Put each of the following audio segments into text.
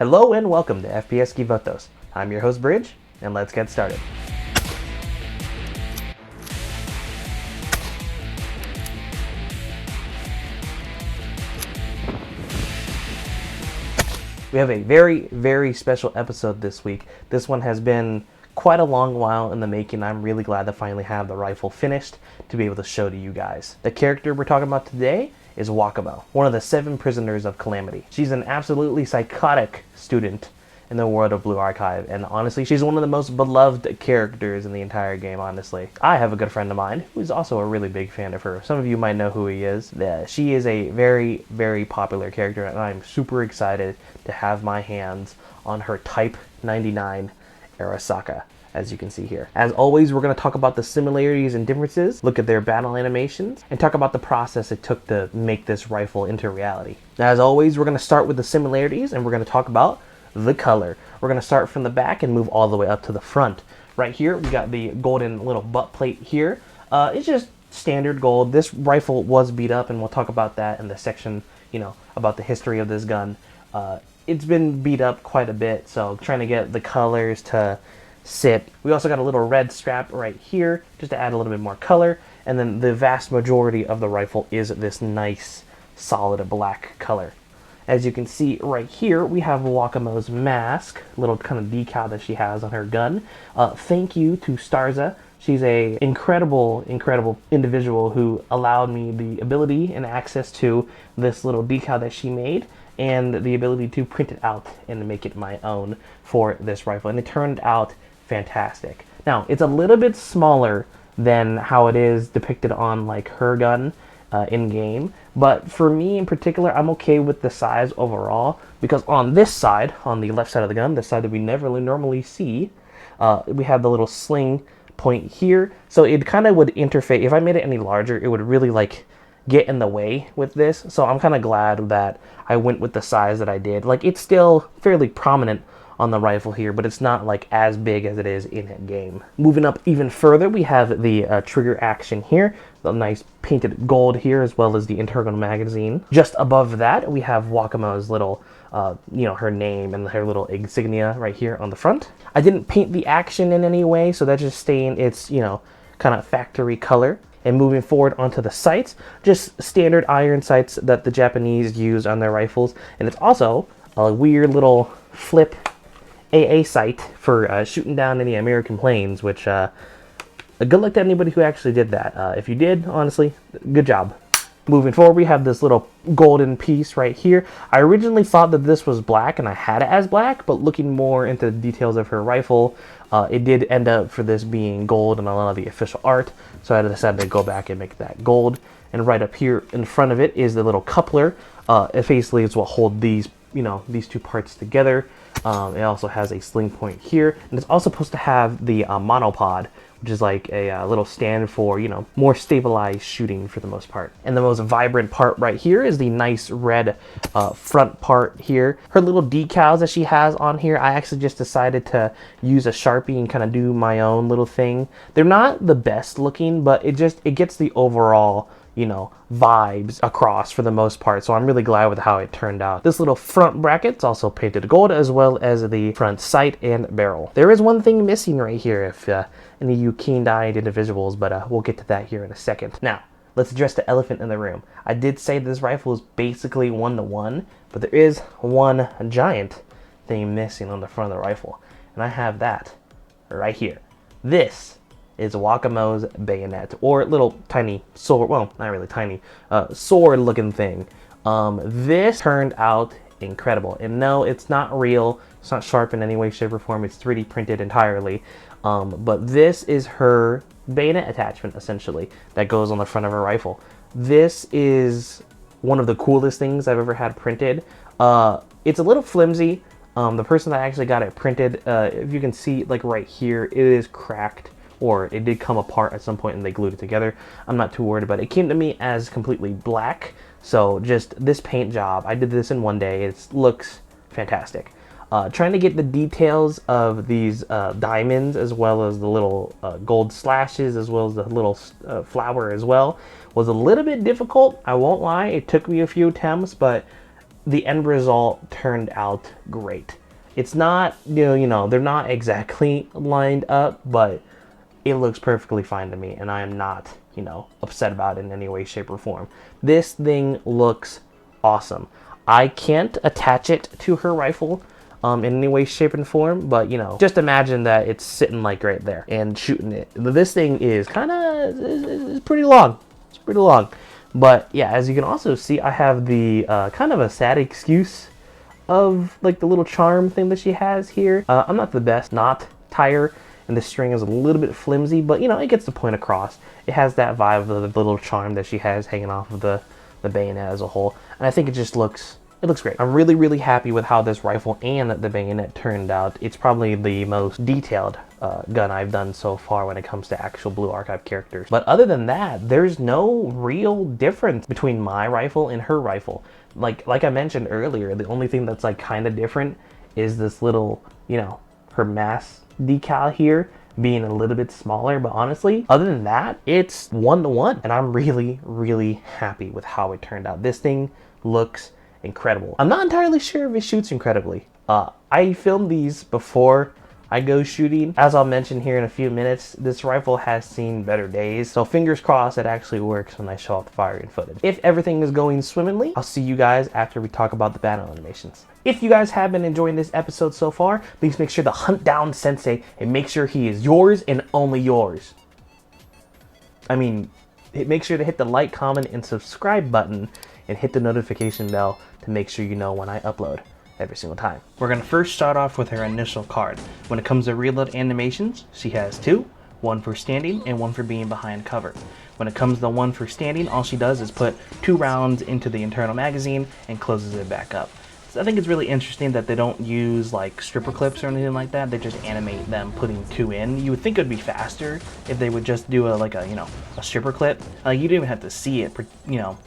Hello and welcome to FPSKivotos. I'm your host Bridge, and let's get started. We have a very special episode this week. This one has been quite a long while in the making. I'm really glad to finally have the rifle finished to be able to show to you guys. The character we're talking about today is Wakamo, one of the 7 prisoners of Calamity. She's an absolutely psychotic student in the world of Blue Archive, and honestly, she's one of the most beloved characters in the entire game, honestly. I have a good friend of mine who's also a really big fan of her. Some of you might know who he is. She is a very popular character, and I'm super excited to have my hands on her Type 99 Arisaka, as you can see here. As always, we're going to talk about the similarities and differences, look at their battle animations, and talk about the process it took to make this rifle into reality. As always, we're going to start with the similarities, and we're going to talk about the color. We're going to start from the back and move all the way up to the front. Right here, we got the golden little butt plate here. It's just standard gold. This rifle was beat up, and we'll talk about that in the section, about the history of this gun. It's been beat up quite a bit, so trying to get the colors to sit. We also got a little red strap right here, just to add a little bit more color, and then the vast majority of the rifle is this nice, solid black color. As you can see right here, we have Wakamo's mask, little kind of decal that she has on her gun. Thank you to Starza. She's a incredible individual who allowed me the ability and access to this little decal that she made, and the ability to print it out and make it my own for this rifle. And it turned out fantastic. Now, it's a little bit smaller than how it is depicted on like her gun in game, but for me in particular, I'm okay with the size overall, because on this side, on the left side of the gun, the side that we never really normally see, we have the little sling point here, so it kind of would interface. If I made it any larger, it would really like get in the way with this, so I'm kind of glad that I went with the size that I did. Like, it's still fairly prominent on the rifle here, but it's not like as big as it is in game. Moving up even further, we have the trigger action here, the nice painted gold here, as well as the internal magazine. Just above that, we have Wakamo's little, her name and her little insignia right here on the front. I didn't paint the action in any way, so that's just staying its, kind of factory color. And moving forward onto the sights, just standard iron sights that the Japanese use on their rifles. And it's also a weird little flip AA sight for shooting down any American planes, which good luck to anybody who actually did that. If you did, honestly, good job. Moving forward, we have this little golden piece right here. I originally thought that this was black, and I had it as black, but looking more into the details of her rifle, it did end up for this being gold in a lot of the official art, so I decided to go back and make that gold. And right up here in front of it is the little coupler. It basically is what hold these, these two parts together. It also has a sling point here, and it's also supposed to have the monopod, which is like a little stand for, more stabilized shooting for the most part. And the most vibrant part right here is the nice red front part here. Her little decals that she has on here, I actually just decided to use a Sharpie and kind of do my own little thing. They're not the best looking, but it gets the overall vibes across for the most part, so I'm really glad with how it turned out. This little front bracket's also painted gold, as well as the front sight and barrel. There is one thing missing right here, if any of you keen-eyed individuals, but we'll get to that here in a second. Now, let's address the elephant in the room. I did say this rifle is basically 1-to-1, but there is one giant thing missing on the front of the rifle, and I have that right here. This is Wakamo's bayonet, or little tiny sword, well, not really tiny, sword looking thing. This turned out incredible, and no, it's not real, it's not sharp in any way, shape, or form, it's 3D printed entirely, but this is her bayonet attachment, essentially, that goes on the front of her rifle. This is one of the coolest things I've ever had printed. It's a little flimsy. The person that actually got it printed, if you can see, like right here, it is cracked, or it did come apart at some point and they glued it together. I'm not too worried about it. It came to me as completely black, so just this paint job, I did this in one day. It looks fantastic. Trying to get the details of these diamonds, as well as the little gold slashes, as well as the little flower as well, was a little bit difficult. I won't lie, it took me a few attempts, but the end result turned out great. It's not, they're not exactly lined up, but it looks perfectly fine to me, and I am not, upset about it in any way, shape, or form. This thing looks awesome. I can't attach it to her rifle in any way, shape, and form, but, just imagine that it's sitting like right there and shooting it. This thing is it's pretty long. It's pretty long. But yeah, as you can also see, I have the kind of a sad excuse of like the little charm thing that she has here. I'm not the best knot tire, and the string is a little bit flimsy, but it gets the point across. It has that vibe of the little charm that she has hanging off of the bayonet as a whole, and I think it looks great. I'm really, really happy with how this rifle and the bayonet turned out. It's probably the most detailed gun I've done so far when it comes to actual Blue Archive characters. But other than that, there's no real difference between my rifle and her rifle. Like I mentioned earlier, the only thing that's like kind of different is this little, her mass decal here being a little bit smaller. But honestly, other than that, it's 1-to-1, and I'm really, really happy with how it turned out. This thing looks incredible. I'm not entirely sure if it shoots incredibly. I filmed these before I go shooting. As I'll mention here in a few minutes, this rifle has seen better days, so fingers crossed it actually works when I show off the firing footage. If everything is going swimmingly, I'll see you guys after we talk about the battle animations. If you guys have been enjoying this episode so far, please make sure to hunt down Sensei and make sure he is yours and only yours. I mean, make sure to hit the like, comment, and subscribe button and hit the notification bell to make sure you know when I upload every single time. We're going to first start off with her initial card. When it comes to reload animations, she has two, one for standing and one for being behind cover. When it comes to the one for standing, all she does is put 2 rounds into the internal magazine and closes it back up. So I think it's really interesting that they don't use like stripper clips or anything like that. They just animate them putting 2 in. You would think it would be faster if they would just do a stripper clip. You don't even have to see it,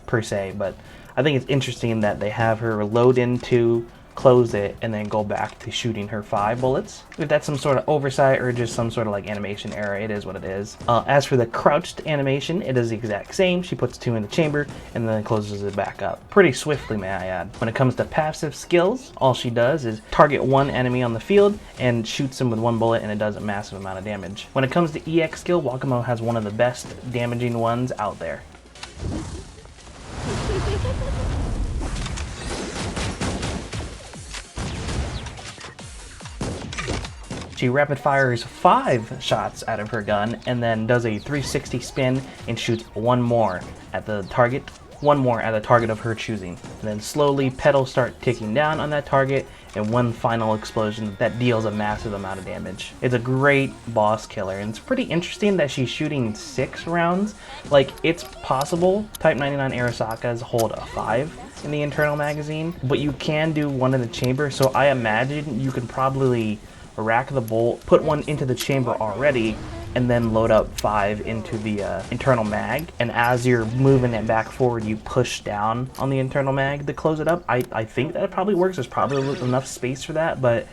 per se, but I think it's interesting that they have her load into, close it, and then go back to shooting her 5 bullets. If that's some sort of oversight or just some sort of like animation error, it is what it is. As for the crouched animation, it is the exact same. She puts 2 in the chamber and then closes it back up pretty swiftly, may I add. When it comes to passive skills, all she does is target one enemy on the field and shoots him with 1 bullet, and it does a massive amount of damage. When it comes to EX skill, Wakamo has one of the best damaging ones out there. She rapid fires 5 shots out of her gun and then does a 360 spin and shoots 1 more at the target, of her choosing. And then slowly petals start ticking down on that target, and 1 final explosion that deals a massive amount of damage. It's a great boss killer, and it's pretty interesting that she's shooting 6 rounds. Like, it's possible Type 99 Arisakas hold a 5 in the internal magazine, but you can do 1 in the chamber, so I imagine you can probably rack the bolt, put 1 into the chamber already, and then load up 5 into the internal mag, and as you're moving it back forward, you push down on the internal mag to close it up. I think that probably works. There's probably enough space for that, but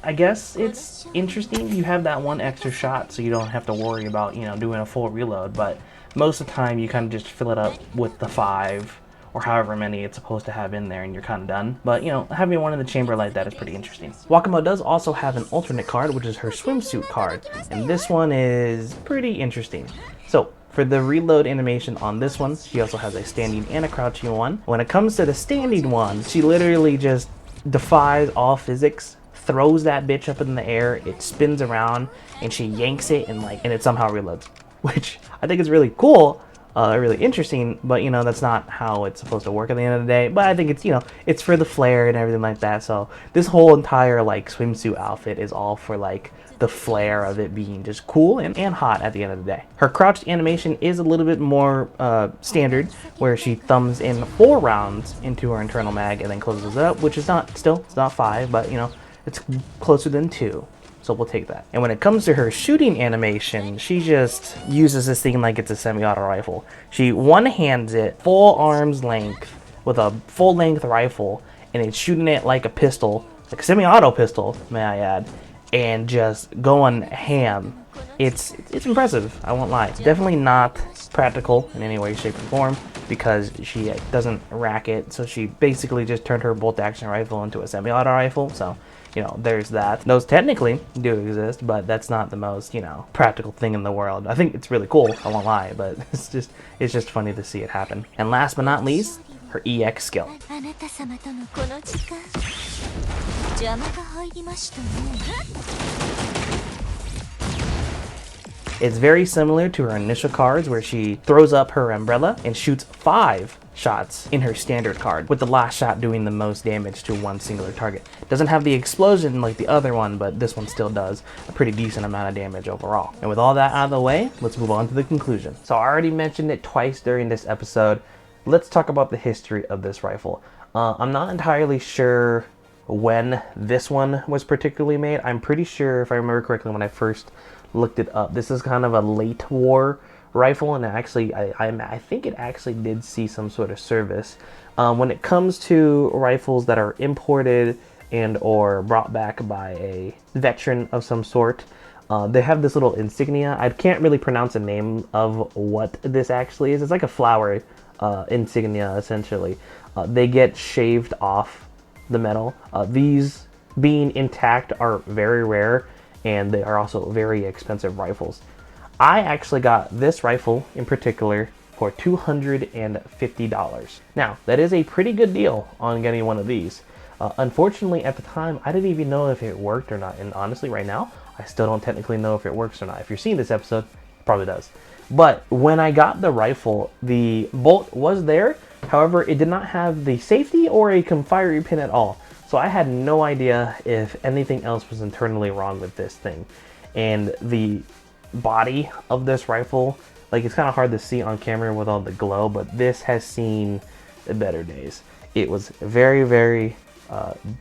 I guess it's interesting. You have that 1 extra shot, so you don't have to worry about doing a full reload, but most of the time you kind of just fill it up with the 5 or however many it's supposed to have in there, and you're kind of done. But, having 1 in the chamber like that is pretty interesting. Wakamo does also have an alternate card, which is her swimsuit card, and this one is pretty interesting. So, for the reload animation on this one, she also has a standing and a crouching one. When it comes to the standing one, she literally just defies all physics, throws that bitch up in the air, it spins around, and she yanks it, and it somehow reloads, which I think is really cool. Really interesting, but that's not how it's supposed to work at the end of the day. But I think it's it's for the flair and everything like that. So this whole entire swimsuit outfit is all for the flair of it being just cool and hot at the end of the day. Her crouched animation is a little bit more standard, where she thumbs in 4 rounds into her internal mag and then closes it up, which is it's not 5, but it's closer than 2. So we'll take that. And when it comes to her shooting animation, she just uses this thing like it's a semi-auto rifle. She one-hands it full arm's length with a full-length rifle, and it's shooting it like a pistol, like a semi-auto pistol, may I add, and just going ham. It's impressive, I won't lie. It's definitely not practical in any way, shape, or form because she doesn't rack it. So she basically just turned her bolt action rifle into a semi-auto rifle. So, you know, there's that. Those technically do exist, but that's not the most, you know, practical thing in the world. I think it's really cool, I won't lie, but it's just funny to see it happen. And last but not least, her EX skill. It's very similar to her initial cards where she throws up her umbrella and shoots 5 shots in her standard card, with the last shot doing the most damage to one singular target. Doesn't have the explosion like the other one, but this one still does a pretty decent amount of damage overall. And with all that out of the way, let's move on to the conclusion. So I already mentioned it twice during this episode. Let's talk about the history of this rifle. I'm not entirely sure when this one was particularly made. I'm pretty sure, if I remember correctly, when I first looked it up, this is kind of a late war rifle, and actually I think it actually did see some sort of service. When it comes to rifles that are imported and or brought back by a veteran of some sort, they have this little insignia. I can't really pronounce the name of what this actually is. It's like a flower insignia, essentially. They get shaved off the metal. These being intact are very rare, and they are also very expensive rifles. I actually got this rifle in particular for $250. Now, that is a pretty good deal on getting one of these. Unfortunately, at the time, I didn't even know if it worked or not, and honestly, right now, I still don't technically know if it works or not. If you're seeing this episode, it probably does. But when I got the rifle, the bolt was there. However, it did not have the safety or a firing pin at all. So I had no idea if anything else was internally wrong with this thing. And the body of this rifle, like, it's kind of hard to see on camera with all the glow, but this has seen better days. It was very, very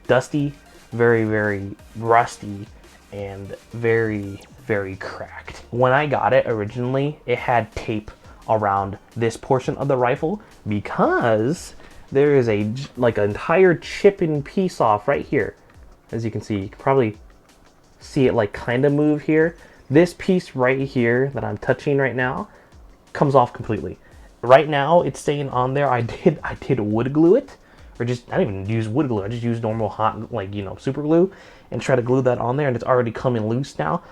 dusty, very, very rusty, and very, very cracked. When I got it originally, it had tape around this portion of the rifle because there is a like an entire chipping piece off right here. As you can see, you can probably see it like kind of move here. This piece right here that I'm touching right now comes off completely. Right now it's staying on there. I did wood glue it, or just, I didn't even use wood glue. I just used normal hot, like, you know, super glue, and try to glue that on there, and it's already coming loose now.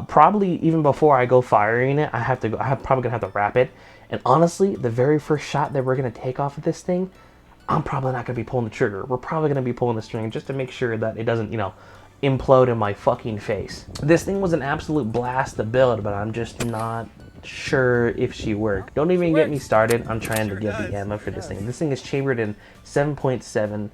Probably even before I go firing it, I'm probably gonna have to wrap it. And honestly, the very first shot that we're gonna take off of this thing, I'm probably not gonna be pulling the trigger. We're probably gonna be pulling the string just to make sure that it doesn't, you know, implode in my fucking face. This thing was an absolute blast to build, but I'm just not sure if she worked. Don't even get me started on trying to get the ammo for this thing. This thing is chambered in 7.7.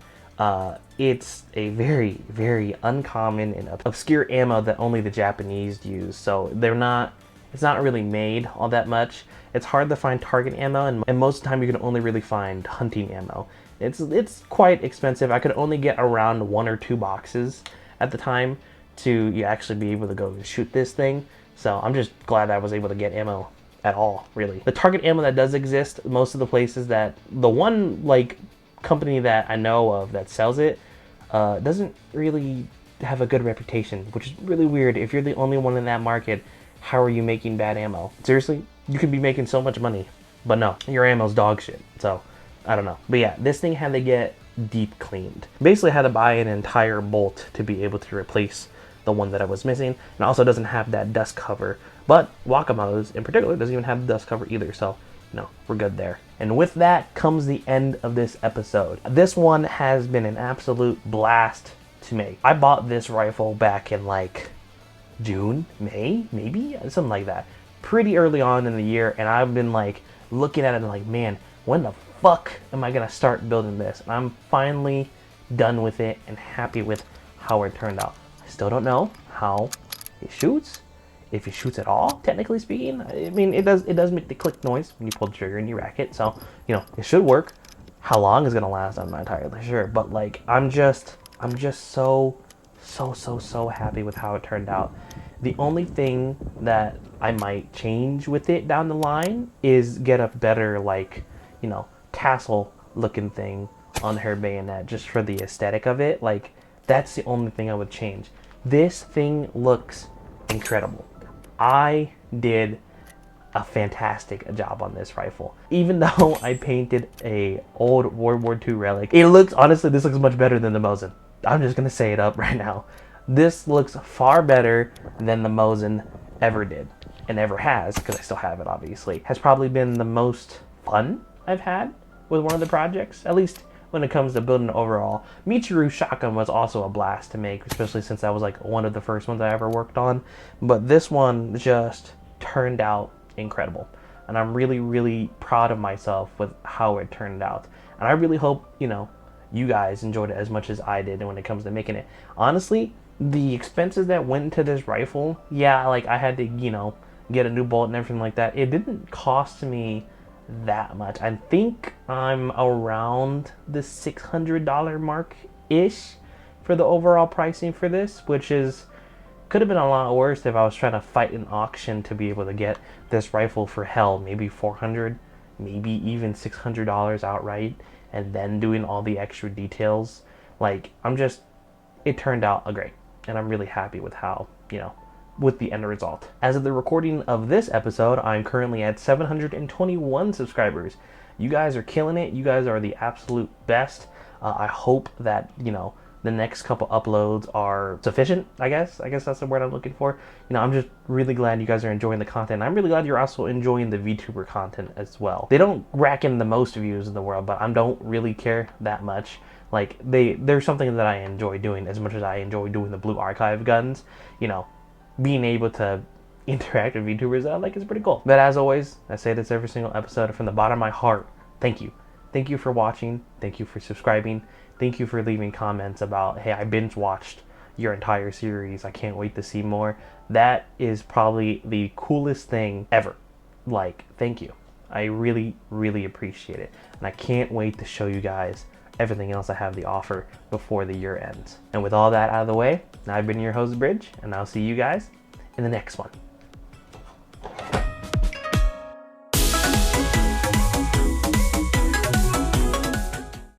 It's a very, very uncommon and obscure ammo that only the Japanese use. So it's not really made all that much. It's hard to find target ammo, and most of the time you can only really find hunting ammo. It's quite expensive. I could only get around 1 or 2 boxes at the time to actually be able to go shoot this thing. So I'm just glad I was able to get ammo at all, really. The target ammo that does exist, most of the places that, the one like company that I know of that sells it, doesn't really have a good reputation, which is really weird. If you're the only one in that market, how are you making bad ammo? Seriously, you could be making so much money, but no, your ammo's dog shit. So I don't know. But yeah, this thing had to get deep cleaned. Basically had to buy an entire bolt to be able to replace the one that I was missing, and also doesn't have that dust cover. But Wakamo's in particular doesn't even have the dust cover either, so no, we're good there. And with that comes the end of this episode. This one has been an absolute blast to make. I bought this rifle back in like June, May, maybe? Something like that. Pretty early on in the year, and I've been like looking at it and like, man, when the fuck am I gonna start building this? And I'm finally done with it and happy with how it turned out. I still don't know how it shoots, if it shoots at all, technically speaking. I mean, it does make the click noise when you pull the trigger and you rack it, so, you know, it should work. How long it's gonna last, I'm not entirely sure, but like, I'm just so happy with how it turned out. The only thing that I might change with it down the line is get a better, like, you know, tassel looking thing on her bayonet, just for the aesthetic of it. Like, that's the only thing I would change. This thing looks incredible. I did a fantastic job on this rifle. Even though I painted a old World War II relic, it looks, honestly, this looks much better than the Mosin. I'm just gonna say it up right now. This looks far better than the Mosin ever did, and ever has, because I still have it obviously. Has probably been the most fun I've had with one of the projects, at least when it comes to building overall. Michiru shotgun was also a blast to make, especially since that was like one of the first ones I ever worked on. But this one just turned out incredible, and I'm really, really proud of myself with how it turned out. And I really hope, you know, you guys enjoyed it as much as I did when it comes to making it. Honestly, the expenses that went into this rifle, yeah, like I had to, you know, get a new bolt and everything like that. It didn't cost me that much. I think I'm around the $600 mark-ish for the overall pricing for this, which is, could have been a lot worse if I was trying to fight an auction to be able to get this rifle for hell, maybe $400, maybe even $600 outright, and then doing all the extra details. Like, it turned out great, and I'm really happy with how, you know, with the end result. As of the recording of this episode, I'm currently at 721 subscribers. You guys are killing it. You guys are the absolute best. I hope that, you know, the next couple uploads are sufficient, I guess that's the word I'm looking for. You know, I'm just really glad you guys are enjoying the content. I'm really glad you're also enjoying the VTuber content as well. They don't rack in the most views in the world, but I don't really care that much. Like, there's something that I enjoy doing as much as I enjoy doing the Blue Archive guns. You know, being able to interact with VTubers, I like, is pretty cool. But as always, I say this every single episode, from the bottom of my heart, thank you. Thank you for watching. Thank you for subscribing. Thank you for leaving comments about, hey, I binge watched your entire series. I can't wait to see more. That is probably the coolest thing ever. Like, thank you. I really, really appreciate it. And I can't wait to show you guys everything else I have to offer before the year ends. And with all that out of the way, I've been your host, Bridge, and I'll see you guys in the next one.